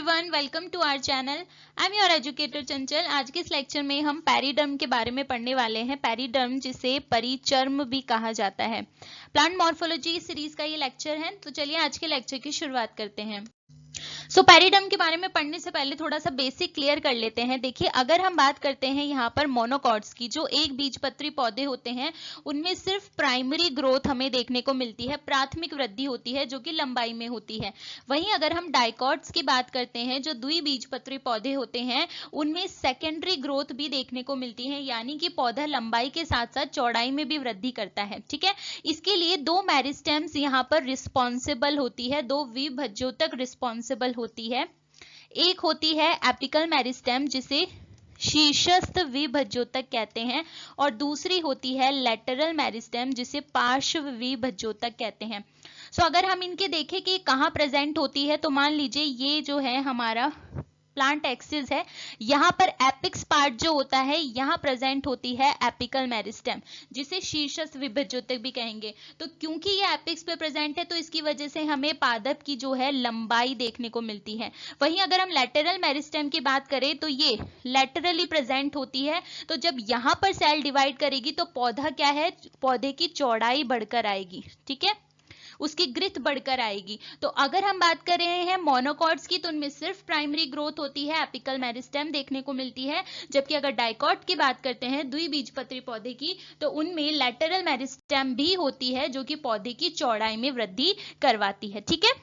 Everyone, welcome to our channel. I am your educator Chanchal. आज के इस लेक्चर में हम पेरिडर्म के बारे में पढ़ने वाले हैं। पेरिडर्म जिसे परिचर्म भी कहा जाता है। प्लांट मॉर्फोलॉजी सीरीज का ये लेक्चर है। तो चलिए आज के लेक्चर की शुरुआत करते हैं। पेरिडर्म के बारे में पढ़ने से पहले थोड़ा सा बेसिक क्लियर कर लेते हैं। देखिए, अगर हम बात करते हैं यहाँ पर मोनोकॉट्स की, जो एक बीजपत्री पौधे होते हैं, उनमें सिर्फ प्राइमरी ग्रोथ हमें देखने को मिलती है, प्राथमिक वृद्धि होती है जो कि लंबाई में होती है। वहीं अगर हम डाइकॉट्स की बात करते हैं, जो द्विबीजपत्री पौधे होते हैं, उनमें सेकेंडरी ग्रोथ भी देखने को मिलती है, यानी कि पौधा लंबाई के साथ साथ चौड़ाई में भी वृद्धि करता है। ठीक है, इसके लिए 2 मेरिस्टेम्स यहाँ पर रिस्पॉन्सिबल होती है, 2 विभज्योतक रिस्पॉन्सिबल होती है। एक होती है एपिकल मेरिस्टेम जिसे शीर्षस्थ विभज्योतक कहते हैं, और दूसरी होती है लेटरल मेरिस्टेम जिसे पार्श्व विभज्योतक कहते हैं। अगर हम इनके देखें कि कहाँ प्रेजेंट होती है, तो मान लीजिए ये जो है हमारा प्लांट एक्सिस है, यहाँ पर एपिक्स पार्ट जो होता है यहाँ प्रेजेंट होती है एपिकल मेरिस्टेम जिसे शीर्षस्थ विभज्योतक भी कहेंगे। तो क्योंकि ये एपिक्स पे प्रेजेंट है तो इसकी वजह से हमें पादप की जो है लंबाई देखने को मिलती है। वहीं अगर हम लेटरल मेरिस्टेम की बात करें तो ये लेटरली प्रेजेंट होती है। तो जब यहाँ पर सेल डिवाइड करेगी तो पौधा क्या है, पौधे की चौड़ाई बढ़कर आएगी। ठीक है, उसकी ग्रिथ बढ़कर आएगी। तो अगर हम बात कर रहे हैं मोनोकॉट्स की, तो उनमें सिर्फ प्राइमरी ग्रोथ होती है, एपिकल मेरिस्टेम देखने को मिलती है। जबकि अगर डाइकॉट की बात करते हैं, द्विबीजपत्री पौधे की, तो उनमें लेटरल मेरिस्टेम भी होती है जो कि पौधे की चौड़ाई में वृद्धि करवाती है। ठीक है,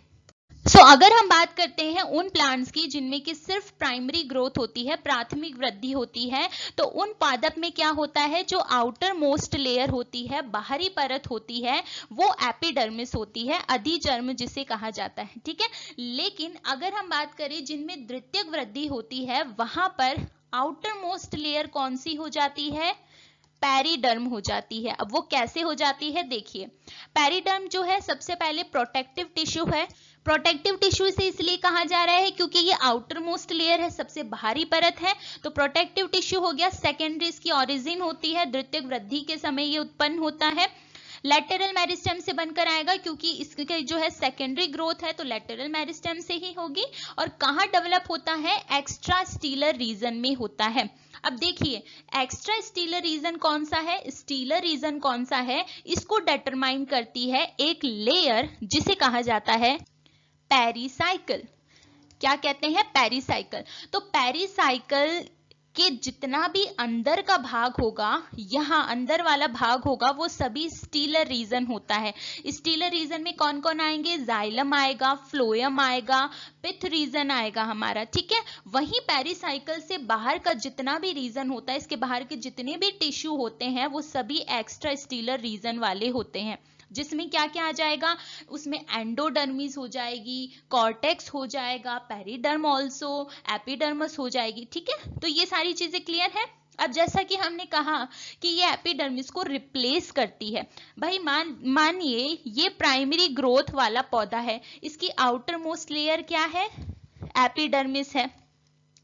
अगर हम बात करते हैं उन प्लांट्स की जिनमें कि सिर्फ प्राइमरी ग्रोथ होती है, प्राथमिक वृद्धि होती है, तो उन पादप में क्या होता है, जो आउटर मोस्ट लेयर होती है, बाहरी परत होती है, वो एपिडर्मिस होती है, अधिचर्म जिसे कहा जाता है। ठीक है, लेकिन अगर हम बात करें जिनमें द्वितीयक वृद्धि होती है, वहां पर आउटर मोस्ट लेयर कौन सी हो जाती है, पेरिडर्म हो जाती है। अब वो कैसे हो जाती है, देखिए, पेरिडर्म जो है सबसे पहले प्रोटेक्टिव टिश्यू है। प्रोटेक्टिव टिश्यू इसे इसलिए कहा जा रहा है क्योंकि ये आउटर मोस्ट लेयर है, सबसे बाहरी परत है, तो प्रोटेक्टिव टिश्यू हो गया। सेकेंडरी इसकी ओरिजिन होती है, द्वितीयक वृद्धि के समय ये उत्पन्न होता है। लेटरल मेरिस्टेम से बनकर आएगा क्योंकि इसके जो है सेकेंडरी ग्रोथ है, तो लेटरल मेरिस्टेम से ही होगी। और कहाँ डेवलप होता है, एक्स्ट्रा स्टीलर रीजन में होता है। अब देखिए, एक्स्ट्रा स्टीलर रीजन कौन सा है, स्टीलर रीजन कौन सा है, इसको डिटरमाइन करती है एक लेयर जिसे कहा जाता है पेरिसाइकल। क्या कहते हैं, पेरिसाइकल। तो पेरिसाइकल के जितना भी अंदर का भाग होगा, यहाँ अंदर वाला भाग होगा, वो सभी स्टीलर रीजन होता है। स्टीलर रीजन में कौन कौन आएंगे, जाइलम आएगा, फ्लोएम आएगा, पिथ रीजन आएगा हमारा। ठीक है, वहीं पेरिसाइकल से बाहर का जितना भी रीजन होता है, इसके बाहर के जितने भी टिश्यू होते हैं, वो सभी एक्स्ट्रा स्टीलर रीजन वाले होते हैं, जिसमें क्या क्या आ जाएगा, उसमें एंडोडर्मिस हो जाएगी, कॉर्टेक्स हो जाएगा, पेरिडर्म ऑल्सो, एपिडर्मस हो जाएगी। ठीक है, तो ये सारी चीजें क्लियर है। अब जैसा कि हमने कहा कि ये एपिडर्मिस को रिप्लेस करती है, भाई मानिए ये प्राइमरी ग्रोथ वाला पौधा है, इसकी आउटर मोस्ट लेयर क्या है, एपिडर्मिस है।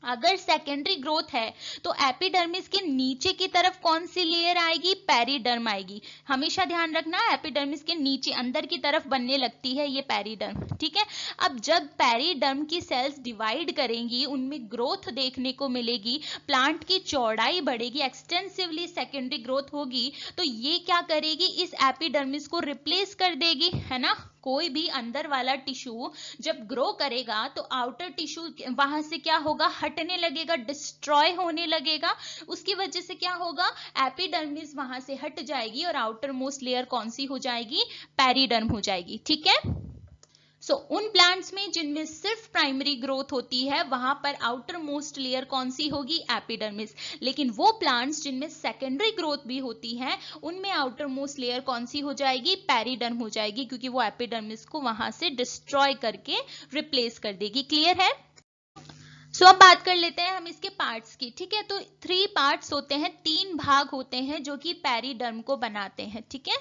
अगर सेकेंडरी ग्रोथ है तो एपिडर्मिस के नीचे की तरफ कौन सी लेयर आएगी, पेरिडर्म आएगी। हमेशा ध्यान रखना, एपिडर्मिस के नीचे अंदर की तरफ बनने लगती है ये पेरिडर्म। ठीक है, अब जब पेरिडर्म की सेल्स डिवाइड करेंगी, उनमें ग्रोथ देखने को मिलेगी, प्लांट की चौड़ाई बढ़ेगी, एक्सटेंसिवली सेकेंडरी ग्रोथ होगी, तो ये क्या करेगी, इस एपिडर्मिस को रिप्लेस कर देगी, है ना। कोई भी अंदर वाला टिश्यू जब ग्रो करेगा तो आउटर टिश्यू वहां से क्या होगा, हटने लगेगा, डिस्ट्रॉय होने लगेगा। उसकी वजह से क्या होगा, एपिडर्मिस वहां से हट जाएगी और आउटर मोस्ट लेयर कौन सी हो जाएगी, पेरिडर्म हो जाएगी। ठीक है, उन प्लांट्स में जिनमें सिर्फ प्राइमरी ग्रोथ होती है, वहां पर आउटर मोस्ट लेयर कौन सी होगी, एपिडर्मिस। लेकिन वो प्लांट्स जिनमें सेकेंडरी ग्रोथ भी होती है, उनमें आउटर मोस्ट लेयर कौन सी हो जाएगी, पेरिडर्म हो जाएगी, क्योंकि वो एपिडर्मिस को वहां से डिस्ट्रॉय करके रिप्लेस कर देगी। क्लियर है। अब बात कर लेते हैं हम इसके पार्ट्स की। ठीक है, तो 3 पार्ट्स होते हैं, 3 भाग होते हैं जो कि पेरिडर्म को बनाते हैं। ठीक है,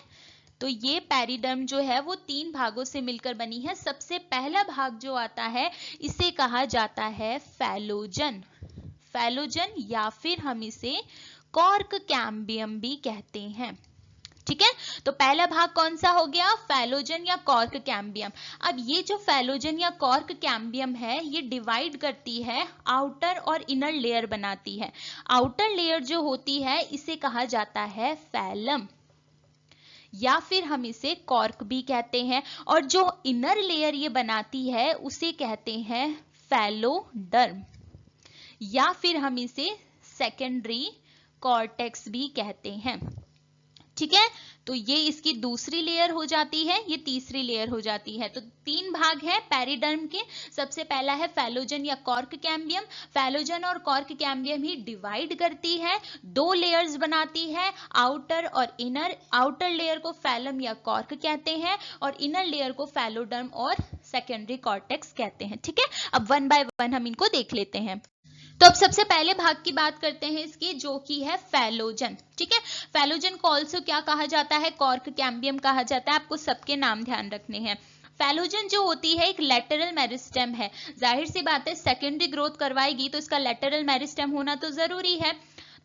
तो ये पेरिडर्म जो है वो 3 भागों से मिलकर बनी है। सबसे पहला भाग जो आता है इसे कहा जाता है फैलोजन। फैलोजन या फिर हम इसे कॉर्क कैम्बियम भी कहते हैं। ठीक है, तो पहला भाग कौन सा हो गया, फैलोजन या कॉर्क कैम्बियम। अब ये जो फैलोजन या कॉर्क कैम्बियम है ये डिवाइड करती है, आउटर और इनर लेयर बनाती है। आउटर लेयर जो होती है इसे कहा जाता है फैलम, या फिर हम इसे कॉर्क भी कहते हैं, और जो इनर लेयर ये बनाती है उसे कहते हैं फैलोडर्म, या फिर हम इसे सेकेंडरी कॉर्टेक्स भी कहते हैं। ठीक है, तो ये इसकी दूसरी लेयर हो जाती है, ये तीसरी लेयर हो जाती है। तो तीन भाग है पेरिडर्म के। सबसे पहला है फैलोजन या कॉर्क कैम्बियम। फैलोजन और कॉर्क कैम्बियम ही डिवाइड करती है, दो लेयर्स बनाती है, आउटर और इनर। आउटर लेयर को फैलम या कॉर्क कहते हैं और इनर लेयर को फैलोडर्म और सेकेंडरी कॉर्टेक्स कहते हैं। ठीक है, अब वन बाय वन हम इनको देख लेते हैं। तो अब सबसे पहले भाग की बात करते हैं इसकी, जो कि है फैलोजन। ठीक है, फैलोजन को ऑल्सो क्या कहा जाता है, कॉर्क कैम्बियम कहा जाता है। आपको सबके नाम ध्यान रखने हैं। फैलोजन जो होती है एक लेटरल मेरिस्टेम है। जाहिर सी बात है सेकेंडरी ग्रोथ करवाएगी तो इसका लेटरल मेरिस्टेम होना तो जरूरी है।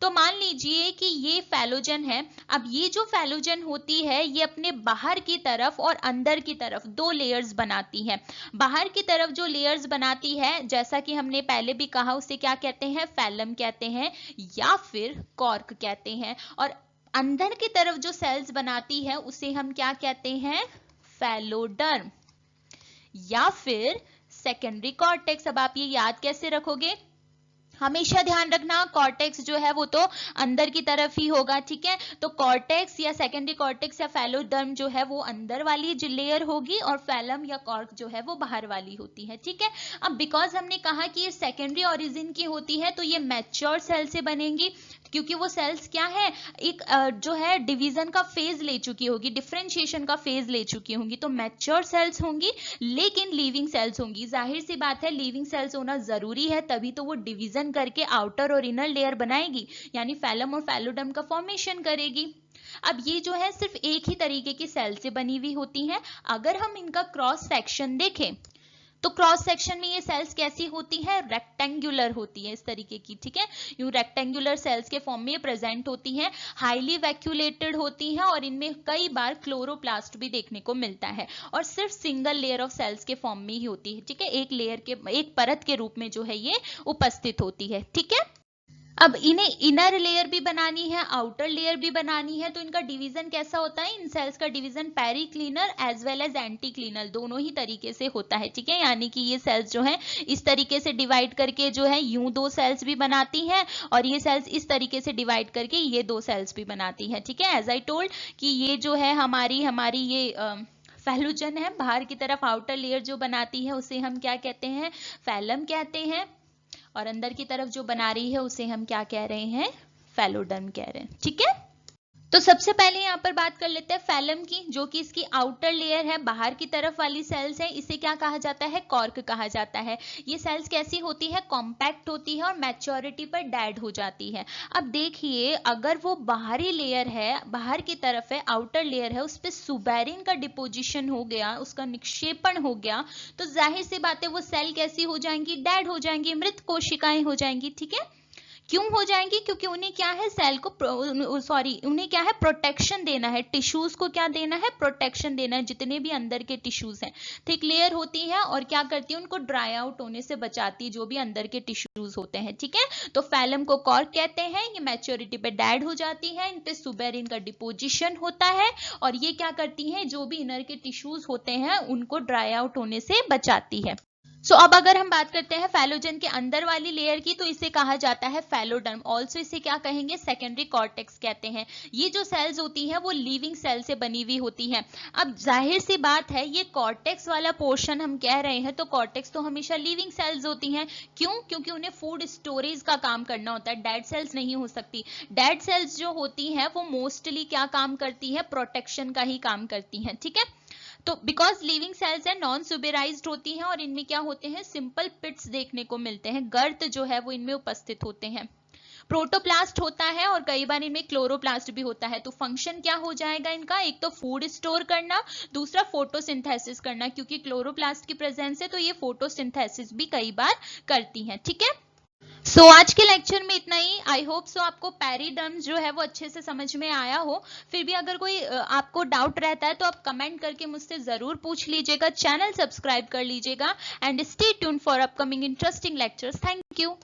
तो मान लीजिए कि ये फैलोजन है। अब ये जो फैलोजन होती है ये अपने बाहर की तरफ और अंदर की तरफ दो लेयर्स बनाती है। बाहर की तरफ जो लेयर्स बनाती है, जैसा कि हमने पहले भी कहा, उसे क्या कहते हैं, फैलम कहते हैं या फिर कॉर्क कहते हैं। और अंदर की तरफ जो सेल्स बनाती है उसे हम क्या कहते हैं, फैलोडर्म या फिर सेकेंडरी कॉर्टेक्स। अब आप ये याद कैसे रखोगे, हमेशा ध्यान रखना कॉर्टेक्स जो है वो तो अंदर की तरफ ही होगा। ठीक है, तो कॉर्टेक्स या सेकेंडरी कॉर्टेक्स या फैलोडर्म जो है वो अंदर वाली जो लेयर होगी और फैलम या कॉर्क जो है वो बाहर वाली होती है। ठीक है, अब बिकॉज हमने कहा कि ये सेकेंडरी ओरिजिन की होती है तो ये मैच्योर सेल से बनेंगी, क्योंकि वो सेल्स क्या है, एक जो है डिवीजन का फेज ले चुकी होगी, डिफरेंशिएशन का फेज ले चुकी होंगी, तो मैच्योर सेल्स होंगी लेकिन लिविंग सेल्स होंगी। जाहिर सी बात है लिविंग सेल्स होना जरूरी है, तभी तो वो डिवीजन करके आउटर और इनर लेयर बनाएगी, यानी फैलम और फैलोडर्म का फॉर्मेशन करेगी। अब ये जो है सिर्फ एक ही तरीके की सेल से बनी हुई होती हैं। अगर हम इनका क्रॉस सेक्शन देखें तो क्रॉस सेक्शन में ये सेल्स कैसी होती है, रेक्टेंगुलर होती है, इस तरीके की। ठीक है, यूं रेक्टेंगुलर सेल्स के फॉर्म में प्रेजेंट होती हैं, हाईली वैक्यूलेटेड होती हैं और इनमें कई बार क्लोरोप्लास्ट भी देखने को मिलता है, और सिर्फ सिंगल लेयर ऑफ सेल्स के फॉर्म में ही होती है। ठीक है, एक लेयर के, एक परत के रूप में जो है ये उपस्थित होती है। ठीक है, अब इन्हें इनर लेयर भी बनानी है, आउटर लेयर भी बनानी है, तो इनका डिवीजन कैसा होता है, इन सेल्स का डिवीजन पेरिक्लिनर एज वेल एज एंटीक्लिनर दोनों ही तरीके से होता है। ठीक है, यानी कि ये सेल्स जो है इस तरीके से डिवाइड करके जो है यूं दो सेल्स भी बनाती हैं, और ये सेल्स इस तरीके से डिवाइड करके ये दो सेल्स भी बनाती है। ठीक है, एज आई टोल्ड कि ये जो है हमारी ये फैलोजन है, बाहर की तरफ आउटर लेयर जो बनाती है उसे हम क्या कहते हैं, फैलम कहते हैं, और अंदर की तरफ जो बना रही है उसे हम क्या कह रहे हैं, फैलोडर्म कह रहे हैं। ठीक है, तो सबसे पहले यहाँ पर बात कर लेते हैं फैलम की, जो कि इसकी आउटर लेयर है, बाहर की तरफ वाली सेल्स है, इसे क्या कहा जाता है, कॉर्क कहा जाता है। ये सेल्स कैसी होती है, कॉम्पैक्ट होती है और मैच्योरिटी पर डेड हो जाती है। अब देखिए अगर वो बाहरी लेयर है, बाहर की तरफ है, आउटर लेयर है, उस पर सुबेरिन का डिपोजिशन हो गया, उसका निक्षेपण हो गया, तो जाहिर सी बात है वो सेल कैसी हो जाएंगी, डेड हो जाएंगी, मृत कोशिकाएं हो जाएंगी। ठीक है, क्यों हो जाएंगी, क्योंकि उन्हें क्या है, सेल को उन्हें क्या है, प्रोटेक्शन देना है, टिश्यूज को क्या देना है, प्रोटेक्शन देना है, जितने भी अंदर के टिश्यूज हैं। थिक लेयर होती है और क्या करती है, उनको ड्राई आउट होने से बचाती है, जो भी अंदर के टिश्यूज होते हैं। ठीक है, तो फैलम को कॉर्क कहते हैं, ये मैच्योरिटी पे डेड हो जाती है, इन पे सुबेरिन का डिपोजिशन होता है, और ये क्या करती है, जो भी इनर के टिश्यूज होते हैं उनको ड्राई आउट होने से बचाती है। सो अब अगर हम बात करते हैं फैलोजन के अंदर वाली लेयर की, तो इसे कहा जाता है फैलोडर्म, ऑल्सो इसे क्या कहेंगे, सेकेंडरी कॉर्टेक्स कहते हैं। ये जो सेल्स होती हैं वो लिविंग सेल से बनी हुई होती हैं। अब जाहिर सी बात है ये कॉर्टेक्स वाला पोर्शन हम कह रहे हैं, तो कॉर्टेक्स तो हमेशा लिविंग सेल्स होती हैं। क्यों, क्योंकि उन्हें फूड स्टोरेज का काम करना होता है, डेड सेल्स नहीं हो सकती। डेड सेल्स जो होती हैं वो मोस्टली क्या काम करती है, प्रोटेक्शन का ही काम करती हैं। ठीक है, तो बिकॉज लिविंग सेल्स है, नॉन सुबेराइज्ड होती हैं और इनमें क्या होते हैं, सिंपल पिट्स देखने को मिलते हैं, गर्त जो है वो इनमें उपस्थित होते हैं। प्रोटोप्लास्ट होता है और कई बार इनमें क्लोरोप्लास्ट भी होता है। तो फंक्शन क्या हो जाएगा इनका, एक तो फूड स्टोर करना, दूसरा फोटोसिंथेसिस करना, क्योंकि क्लोरोप्लास्ट की प्रेजेंस है तो ये फोटोसिंथेसिस भी कई बार करती हैं। ठीक है, सो आज के लेक्चर में इतना ही। आई होप सो आपको पैरीडर्म्स जो है वो अच्छे से समझ में आया हो। फिर भी अगर कोई आपको डाउट रहता है तो आप कमेंट करके मुझसे जरूर पूछ लीजिएगा। चैनल सब्सक्राइब कर लीजिएगा and stay tuned for upcoming interesting lectures. Thank you.